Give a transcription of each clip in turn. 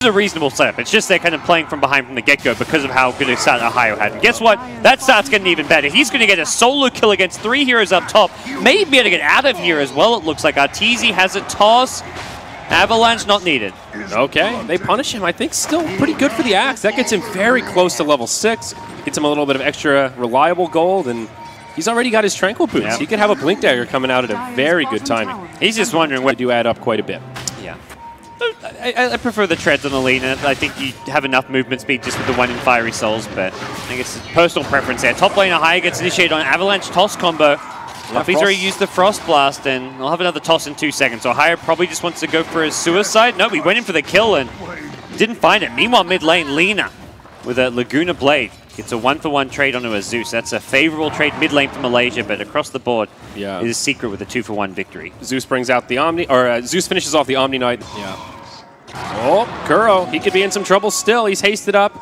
a reasonable setup. It's just they're kind of playing from behind from the get-go because of how good a start Ohio had. And guess what? That start's getting even better. He's going to get a solo kill against 3 heroes up top. Maybe be able to get out of here as well, it looks like. Arteezy has a toss. Avalanche not needed. Okay, they punish him. I think still pretty good for the Axe. That gets him very close to level 6. Gets him a little bit of extra reliable gold, and he's already got his Tranquil boots. Yep. He could have a Blink Dagger coming out at a very good timing. He's just wondering what... They do add up quite a bit. Yeah. I prefer the treads on the Lina. I think you have enough movement speed just with the 1 in Fiery Souls, but I guess it's personal preference there. Top lane Ohio gets initiated on Avalanche toss combo. Luffy's already used the Frost Blast, and he'll have another toss in 2 seconds. Ohio probably just wants to go for a suicide. No, he went in for the kill and didn't find it. Meanwhile, mid lane, Lina with a Laguna Blade gets a 1-for-1 trade onto a Zeus. That's a favorable trade mid lane for Malaysia, but across the board is Secret with a 2-for-1 victory. Zeus brings out the Omni, or Zeus finishes off the Omni Knight. Yeah. Oh, Kuro, he could be in some trouble still. He's hasted up.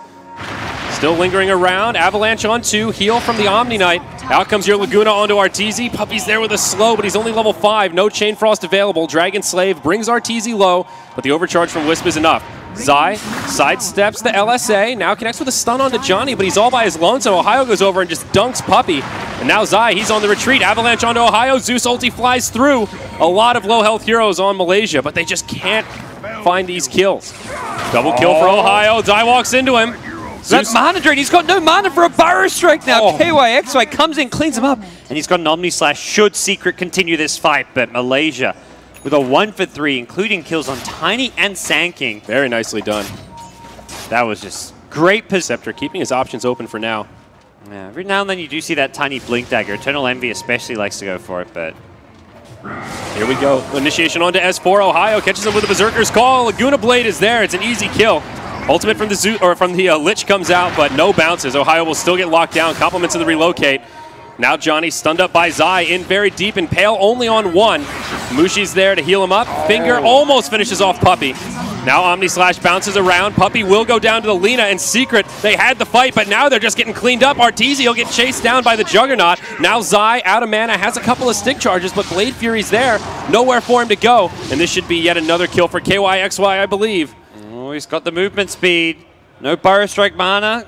Still lingering around. Avalanche on 2. Heal from the Omni Knight. Out comes your Laguna onto Arteezy. Puppy's there with a slow, but he's only level 5. No Chain Frost available. Dragon Slave brings Arteezy low, but the overcharge from Wisp is enough. Zai sidesteps the LSA. Now connects with a stun onto Johnny, but he's all by his lonesome. Ohio goes over and just dunks Puppy. And now Zai, he's on the retreat. Avalanche onto Ohio. Zeus ulti flies through. A lot of low health heroes on Malaysia, but they just can't find these kills. Double kill for Ohio. Zai walks into him. That mana drain, he's got no mana for a Burrow Strike now. KYXY comes in, cleans him up, and he's got an Omni Slash should Secret continue this fight, but Malaysia with a 1-for-3, including kills on Tiny and Sandking. Very nicely done. That was just great Perceptor, keeping his options open for now. Yeah, every now and then you do see that Tiny Blink Dagger. Eternal Envy especially likes to go for it, but... Here we go. Initiation onto S4. Ohio catches him with a Berserker's Call. Laguna Blade is there. It's an easy kill. Ultimate from the Lich comes out, but no bounces. Ohio will still get locked down. Compliments of the relocate. Now Johnny stunned up by Zai, in very deep, and Pale only on 1. Mushi's there to heal him up. Finger almost finishes off Puppy. Now Omni Slash bounces around. Puppy will go down to the Lina, and Secret, they had the fight, but now they're just getting cleaned up. Arteezy will get chased down by the Juggernaut. Now Zai, out of mana, has a couple of stick charges, but Blade Fury's there. Nowhere for him to go, and this should be yet another kill for KYXY, I believe. Oh, he's got the movement speed. No Burrow Strike mana.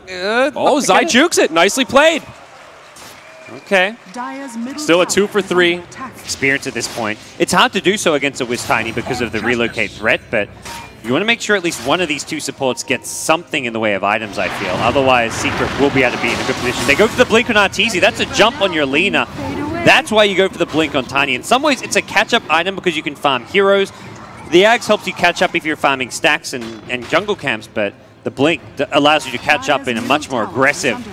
Oh, Zai jukes it. Nicely played. Okay. Still a 2-for-3. Experience at this point. It's hard to do so against a Wiz Tiny because of the relocate threat, but you want to make sure at least one of these 2 supports gets something in the way of items, I feel. Otherwise, Secret will be able to be in a good position. They go for the Blink on Arteezy. That's a jump on your Lina. That's why you go for the Blink on Tiny. In some ways, it's a catch-up item because you can farm heroes. The Axe helps you catch up if you're farming stacks and jungle camps, but the Blink allows you to catch up in a much more aggressive...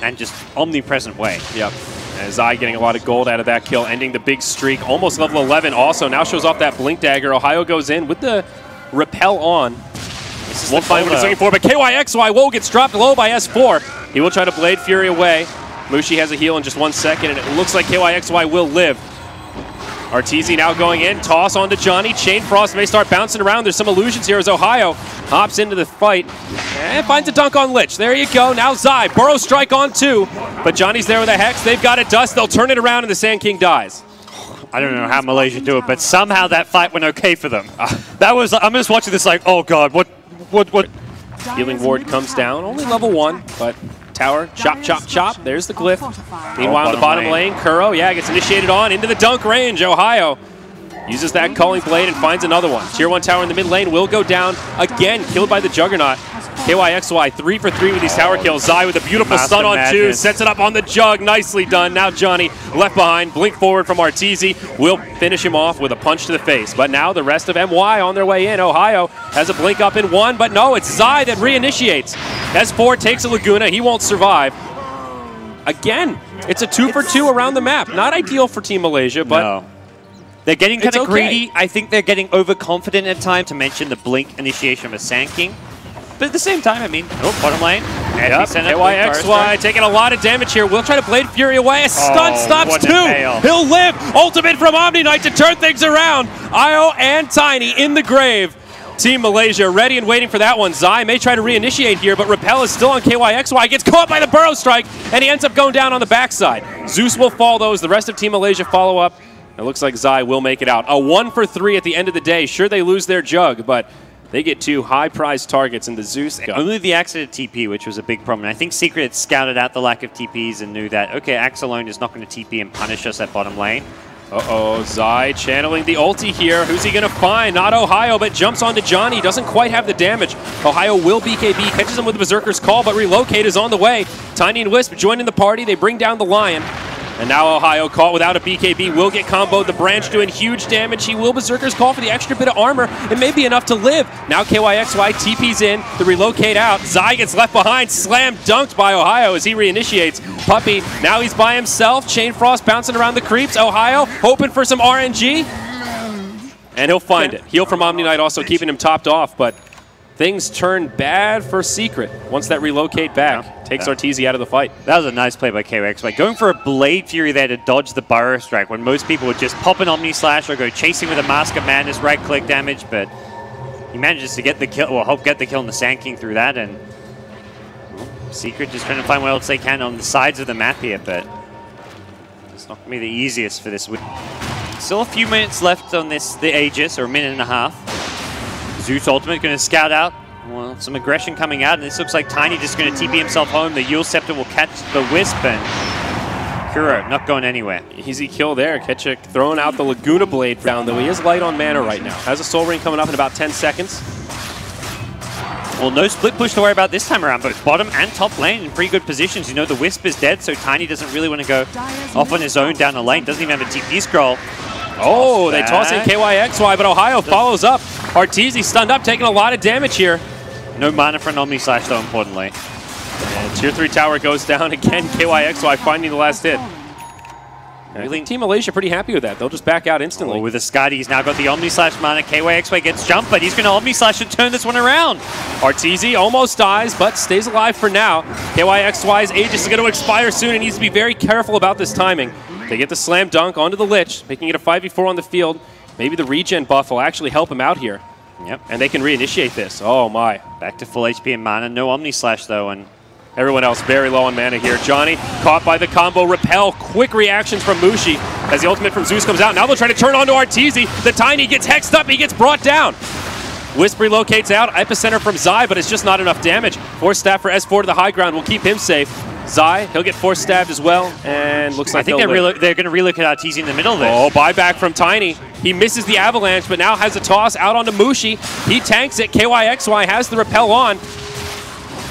and just omnipresent way. Yep. And Zai getting a lot of gold out of that kill, ending the big streak. Almost level 11 also. Now shows off that Blink Dagger. Ohio goes in with the Repel on. Won't find what he's looking for, but KYXY Woe gets dropped low by S4. He will try to Blade Fury away. Mushi has a heal in just 1 second, and it looks like KYXY will live. Arteezy now going in. Toss onto Johnny. Chain Frost may start bouncing around. There's some illusions here as Ohio hops into the fight and finds a dunk on Lich. There you go. Now Zai. Burrow Strike on 2. But Johnny's there with a Hex. They've got it dust. They'll turn it around and the Sand King dies. I don't know how Malaysia do it, but somehow that fight went okay for them. I'm just watching this like, oh god, what? Healing Ward comes down. Only level 1, but... Tower, chop, chop, chop. There's the glyph. Meanwhile, in the bottom lane, Kuro, gets initiated on into the dunk range. Ohio uses that Calling Blade and finds another one. Tier 1 tower in the mid lane will go down again, killed by the Juggernaut. KYXY 3-for-3 with these tower kills. Zai with a beautiful stun on 2, sets it up on the Jug. Nicely done. Now Johnny left behind. Blink forward from Arteezy. Will finish him off with a punch to the face. But now the rest of MY on their way in. Ohio has a blink up in 1, but no, it's Zai that reinitiates. S4 takes a Laguna. He won't survive. Again, it's a 2-for-2 around the map. Not ideal for Team Malaysia, but... No. They're getting kind of greedy. I think they're getting overconfident at times, to mention the Blink initiation of a Sand King. But at the same time, I mean, bottom lane. Yep, KYXY taking a lot of damage here. We'll try to Blade Fury away. A stun stops 2. He'll live. Ultimate from Omni Knight to turn things around. Io and Tiny in the grave. Team Malaysia ready and waiting for that one. Zai may try to reinitiate here, but Repel is still on KYXY. Gets caught by the Burrow Strike, and he ends up going down on the backside. Zeus will fall those. The rest of Team Malaysia follow up. It looks like Zai will make it out. A 1 for 3 at the end of the day. Sure, they lose their jug, but they get 2 high-priced targets in the Zeus. Only the Axe had a TP, which was a big problem. I think Secret had scouted out the lack of TPs and knew that, okay, Axe alone is not going to TP and punish us at bottom lane. Uh-oh, Zai channeling the ulti here. Who's he going to find? Not Ohio, but jumps onto Johnny. Doesn't quite have the damage. Ohio will BKB, catches him with the Berserker's Call, but Relocate is on the way. Tiny and Wisp joining the party. They bring down the Lion. And now Ohio, caught without a BKB, will get comboed. The Branch doing huge damage. He will Berserker's Call for the extra bit of armor. It may be enough to live. Now KYXY TP's in, the Relocate out. Zai gets left behind, slam dunked by Ohio as he reinitiates. Puppey, now he's by himself. Chain Frost bouncing around the creeps. Ohio hoping for some RNG. And he'll find it. Heal from Omni Knight also keeping him topped off, but things turn bad for Secret once that Relocate back takes Arteezy out of the fight. That was a nice play by KYXY. Going for a Blade Fury there to dodge the Burrow Strike when most people would just pop an Omni Slash or go chasing with a Mask of Madness, right-click damage, but he manages to get the kill, or help get the kill on the Sand King through that, and Secret just trying to find what else they can on the sides of the map here, but it's not going to be the easiest for this win. Still a few minutes left on the Aegis, or a minute and a half. Zeus ultimate going to scout out. Well, some aggression coming out, and this looks like Tiny just going to TP himself home. The Yule Scepter will catch the Wisp, and Kuro not going anywhere. Easy kill there. Ketchuk throwing out the Laguna Blade down, though he is light on mana right now. Has a Soul Ring coming up in about 10 seconds. Well, no split push to worry about this time around. Both bottom and top lane in pretty good positions. You know, the Wisp is dead, so Tiny doesn't really want to go off on his own down the lane. Doesn't even have a TP scroll. Oh, they toss in KYXY, but Ohio follows up. Arteezy stunned up, taking a lot of damage here. No mana for an Omni Slash, though, importantly. And Tier 3 tower goes down again. KYXY finding the last hit. Really, Team Malaysia pretty happy with that. They'll just back out instantly. Oh, with a Scotty, he's now got the Omni Slash mana. KYXY gets jumped, but he's going to Omni Slash and turn this one around. Arteezy almost dies, but stays alive for now. KYXY's Aegis is going to expire soon and needs to be very careful about this timing. They get the slam dunk onto the Lich, making it a 5v4 on the field. Maybe the regen buff will actually help him out here. Yep. And they can reinitiate this. Oh my. Back to full HP and mana. No Omni Slash, though, and everyone else very low on mana here. Johnny caught by the combo. Repel. Quick reactions from Mushi as the ultimate from Zeus comes out. Now they'll try to turn onto Arteezy. The Tiny gets hexed up. He gets brought down. Wisp relocates out. Epicenter from Zai, but it's just not enough damage. Force Staff for S4 to the high ground will keep him safe. Zai, he'll get force stabbed as well, and looks like they're going to relocate Arteezy in the middle of this. Oh, buyback from Tiny. He misses the avalanche, but now has a toss out onto Mushi. He tanks it. KYXY has the repel on.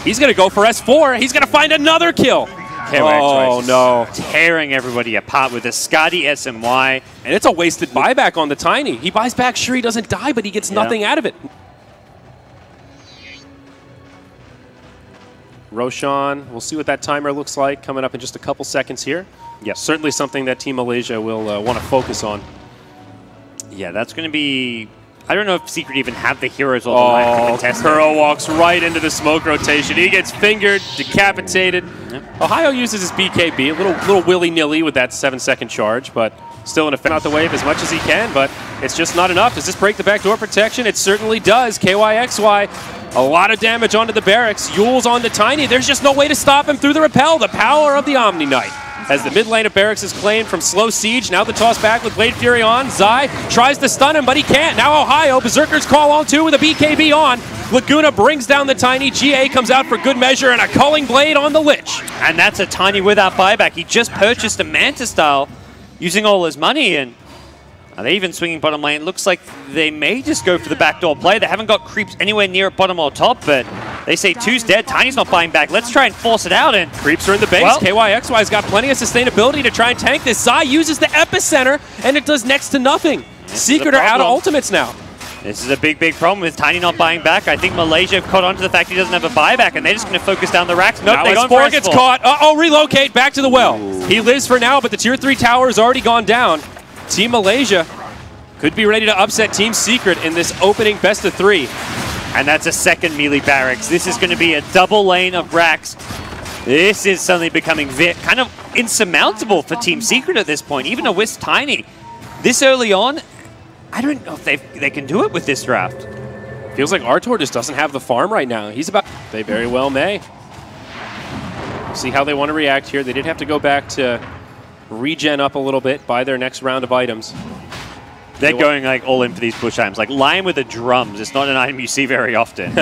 He's going to go for S4. He's going to find another kill. Oh, no. Tearing everybody apart with a Scotty SMY. And it's a wasted buyback on the Tiny. He buys back, sure, he doesn't die, but he gets nothing out of it. Roshan, we'll see what that timer looks like coming up in just a couple seconds here. Yes, certainly something that Team Malaysia will want to focus on. Yeah, that's going to be... I don't know if Secret even have the heroes all the line to contest. Kuro walks right into the smoke rotation. He gets fingered, decapitated. Yep. Ohio uses his BKB, a little willy-nilly with that 7-second charge, but still in a out the wave as much as he can, but it's just not enough. Does this break the backdoor protection? It certainly does. KYXY. A lot of damage onto the barracks. Yule's on the Tiny. There's just no way to stop him through the repel. The power of the Omni Knight. As the mid lane of barracks is claimed from slow siege. Now the toss back with Blade Fury on. Zai tries to stun him, but he can't. Now Ohio. Berserker's Call on too with a BKB on. Laguna brings down the Tiny. GA comes out for good measure and a Culling Blade on the Lich. And that's a Tiny without buyback. He just purchased a Manta style using all his money, and are they even swinging bottom lane? Looks like they may just go for the backdoor play. They haven't got creeps anywhere near at bottom or top, but they say two's dead. Tiny's not buying back. Let's try and force it out. And creeps are in the base. Well, KYXY's got plenty of sustainability to try and tank this. Zai uses the epicenter, and it does next to nothing. Secret are out of ultimates now. This is a big, big problem with Tiny not buying back. I think Malaysia have caught on to the fact he doesn't have a buyback, and they're just going to focus down the racks. Nope, they go for S4 gets caught. Uh-oh, relocate back to the well. Ooh. He lives for now, but the Tier 3 tower has already gone down. Team Malaysia could be ready to upset Team Secret in this opening best of 3. And that's a second melee barracks. This is going to be a double lane of racks. This is suddenly becoming kind of insurmountable for Team Secret at this point. Even a Wisp Tiny. This early on, I don't know if they can do it with this draft. Feels like Artor just doesn't have the farm right now. He's about... They very well may. See how they want to react here. They did have to go back to regen up a little bit, buy their next round of items. They're going like all in for these push items. Like Lion with the drums, it's not an item you see very often.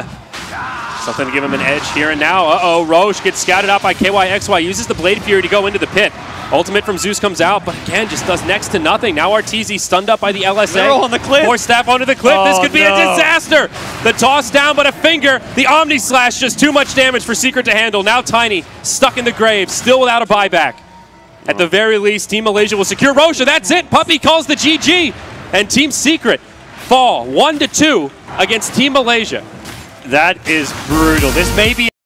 Something to give him an edge here and now. Uh-oh, Roche gets scouted out by KYXY, uses the Blade Fury to go into the pit. Ultimate from Zeus comes out, but again, just does next to nothing. Now Arteezy stunned up by the LSA. They're all on the cliff. More staff onto the cliff. This could be a disaster. The toss down, but a finger. The Omni Slash, just too much damage for Secret to handle. Now Tiny, stuck in the grave, still without a buyback. At the very least, Team Malaysia will secure Roche. That's it. Puppy calls the GG. And Team Secret fall 1-2 against Team Malaysia. That is brutal. This may be